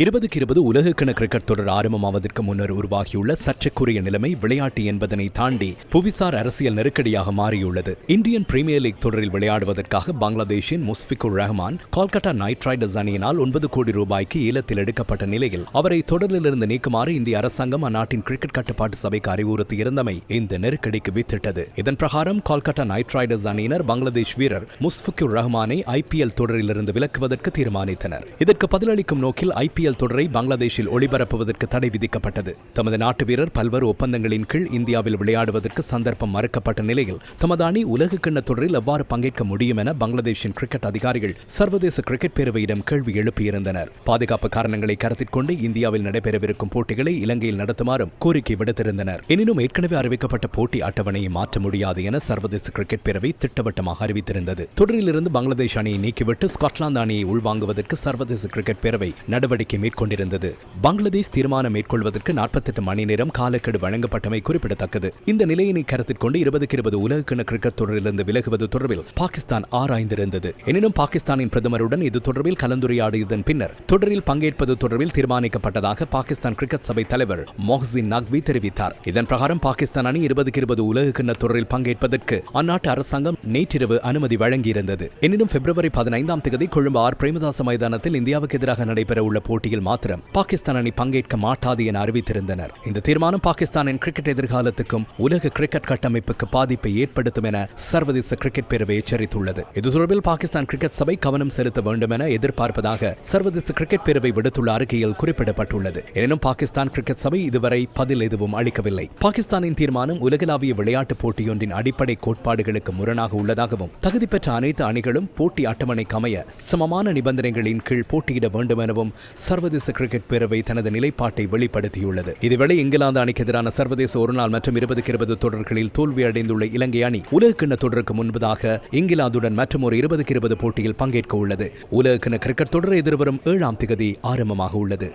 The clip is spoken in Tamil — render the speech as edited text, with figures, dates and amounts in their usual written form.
2020 உலகக்கிண கிரிக்கெட் தொடர் ஆரம்பமாவதற்கு முன்னர் உருவாகியுள்ள சர்ச்சைக்குரிய நிலைமை விளையாட்டு என்பதனை தாண்டி புவிசார் அரசியல் நெருக்கடியாக மாறியுள்ளது. இந்தியன் பிரீமியர் லீக் தொடரில் விளையாடுவதற்காக பங்களாதேஷின் முஸ்ஃபிகுர் ரஹ்மான் கோல்கட்டா நைட் ரைடர்ஸ் அணியினால் 9 கோடி ரூபாய்க்கு ஏலத்தில் எடுக்கப்பட்ட நிலையில் அவரை தொடரிலிருந்து நீக்குமாறு இந்திய அரசாங்கம் அந்நாட்டின் கிரிக்கெட் கட்டுப்பாட்டு சபைக்கு அறிவுறுத்தியிருந்தமை இந்த நெருக்கடிக்கு வித்திட்டது. இதன் பிரகாரம் கோல்கட்டா நைட் ரைடர்ஸ் அணியினர் பங்களாதேஷ் வீரர் முஸ்ஃபிகுர் ரஹ்மானை IPL தொடரிலிருந்து விலக்குவதற்கு தீர்மானித்தனர். இதற்கு பதிலளிக்கும் நோக்கில் IPL தொடரை பங்களாதேஷில் ஒளிபரப்புவதற்கு தடை விதிக்கப்பட்டது. தமது நாட்டு வீரர் பல்வேறு ஒப்பந்தங்களின் கீழ் இந்தியாவில் விளையாடுவதற்கு சந்தர்ப்பம் மறுக்கப்பட்ட நிலையில் தமது அணி உலக கிண்ண தொடரில் எவ்வாறு பங்கேற்க முடியும் என பங்களாதேஷின் கிரிக்கெட் அதிகாரிகள் சர்வதேச கிரிக்கெட் பேரவையிடம் கேள்வி எழுப்பியிருந்தனர். பாதுகாப்பு காரணங்களை கருத்தில் கொண்டு இந்தியாவில் நடைபெறவிருக்கும் போட்டிகளை இலங்கையில் நடத்துமாறும் கோரிக்கை விடுத்திருந்தனர். எனினும் ஏற்கனவே அறிவிக்கப்பட்ட போட்டி அட்டவணையை மாற்ற முடியாது என சர்வதேச கிரிக்கெட் பேரவை திட்டவட்டமாக அறிவித்திருந்தது. தொடரிலிருந்து பங்களாதேஷ் அணியை நீக்கிவிட்டு ஸ்காட்லாந்து அணியை உள்வாங்குவதற்கு சர்வதேச கிரிக்கெட் பேரவை நடவடிக்கை மேற்கொண்டிருந்தது. பங்களாதேஷ் தீர்மானம் மேற்கொள்வதற்கு 48 மணி நேரம் காலக்கெடு வழங்கப்பட்டமை குறிப்பிடத்தக்கது. இந்த நிலையினை கருத்தில் கொண்டு 2020 உலகக்கிண கிரிக்கெட் தொடரிலிருந்து விலகுவது தொடர்பில் பாகிஸ்தான் ஆராய்ந்திருந்தது. எனினும் பாகிஸ்தானின் பிரதமருடன் இது தொடர்பில் கலந்துரையாடியதன் பின்னர் தொடரில் பங்கேற்பது தொடர்பில் தீர்மானிக்கப்பட்டதாக பாகிஸ்தான் கிரிக்கெட் சபை தலைவர் மொஹசின் நக்வி தெரிவித்தார். இதன் பிரகாரம் பாகிஸ்தான் அணி 2020 உலகக்கிண தொடரில் பங்கேற்பதற்கு அந்நாட்டு அரசாங்கம் நேற்றிரவு அனுமதி வழங்கியிருந்தது. எனினும் பிப்ரவரி 15ஆம் தேதி கொழும்பு பிரேமதாச மைதானத்தில் இந்தியாவுக்கு எதிராக நடைபெற உள்ள போட்டியில் மாத்திரம் பாகிஸ்தான் அணி பங்கேற்க மாட்டாது என அறிவித்திருந்தனர். இந்த தீர்மானம் பாகிஸ்தானின் கிரிக்கெட் எதிர்காலத்துக்கும் உலக கிரிக்கெட் கட்டமைப்புக்கு பாதிப்பை ஏற்படுத்தும் என சர்வதேச கிரிக்கெட் பேரவை எச்சரித்துள்ளது. இது தொடர்பில் பாகிஸ்தான் கிரிக்கெட் சபை கவனம் செலுத்த வேண்டும் என எதிர்பார்ப்பதாக சர்வதேச கிரிக்கெட் பேரவை விடுத்துள்ள அறிக்கையில் குறிப்பிடப்பட்டுள்ளது. எனினும் பாகிஸ்தான் கிரிக்கெட் சபை இதுவரை பதில் எதுவும் அளிக்கவில்லை. பாகிஸ்தானின் தீர்மானம் உலகளாவிய விளையாட்டு போட்டியொன்றின் அடிப்படை கோட்பாடுகளுக்கு முரணாக உள்ளதாகவும் தகுதி பெற்ற அனைத்து அணிகளும் போட்டி அட்டவணைக்கு அமைய சமமான நிபந்தனைகளின் கீழ் போட்டியிட வேண்டும் எனவும் சர்வதேச கிரிக்கெட் பேரவை தனது நிலைப்பாட்டை வெளிப்படுத்தியுள்ளது. இதுவேளை இங்கிலாந்து அணிக்கு எதிரான சர்வதேச ஒருநாள் மற்றும் 2020 தொடர்களில் தோல்வியடைந்துள்ள இலங்கை அணி உலகக்கிண்ண தொடருக்கு முன்பதாக இங்கிலாந்துடன் மற்றும் ஒரு 2020 போட்டியில் பங்கேற்க உள்ளது. உலகக்கிண்ண கிரிக்கெட் தொடர் எதிர்வரும் 7ஆம் தேதி ஆரம்பமாக உள்ளது.